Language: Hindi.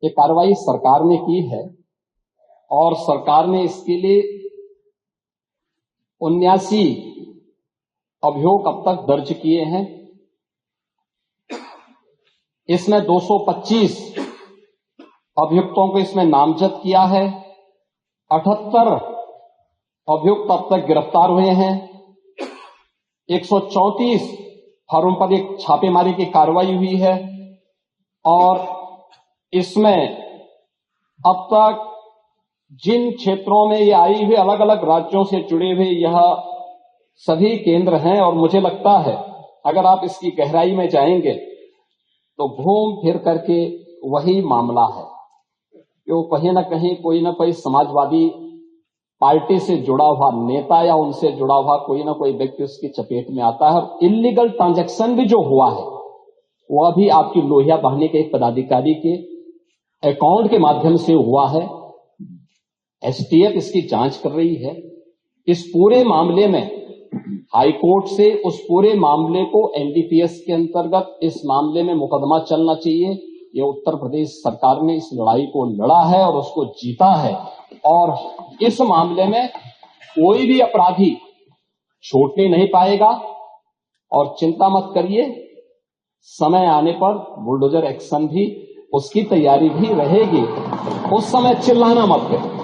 ये कार्रवाई सरकार ने की है और सरकार ने इसके लिए 79 अभियोग अब तक दर्ज किए हैं। इसमें 225 अभियुक्तों को इसमें नामजद किया है। 78 अभियुक्त अब तक गिरफ्तार हुए हैं। 134 फर्म पर एक छापेमारी की कार्रवाई हुई है और इसमें अब तक जिन क्षेत्रों में ये आई हुई अलग अलग राज्यों से जुड़े हुए यह सभी केंद्र हैं और मुझे लगता है अगर आप इसकी गहराई में जाएंगे तो घूम फिर करके वही मामला है कि कहीं न कहीं कोई न कोई समाजवादी पार्टी से जुड़ा हुआ नेता या उनसे जुड़ा हुआ कोई न कोई व्यक्ति उसकी चपेट में आता है और इल्लीगल ट्रांजैक्शन भी जो हुआ है वह भी आपकी लोहिया बहाने के एक पदाधिकारी के अकाउंट के माध्यम से हुआ है। एसटीएफ इसकी जांच कर रही है। इस पूरे मामले में हाईकोर्ट से उस पूरे मामले को एनडीपीएस के अंतर्गत इस मामले में मुकदमा चलना चाहिए। ये उत्तर प्रदेश सरकार ने इस लड़ाई को लड़ा है और उसको जीता है और इस मामले में कोई भी अपराधी छूटने नहीं पाएगा। और चिंता मत करिए, समय आने पर बुलडोजर एक्शन भी उसकी तैयारी भी रहेगी। उस समय चिल्लाना मत करिए।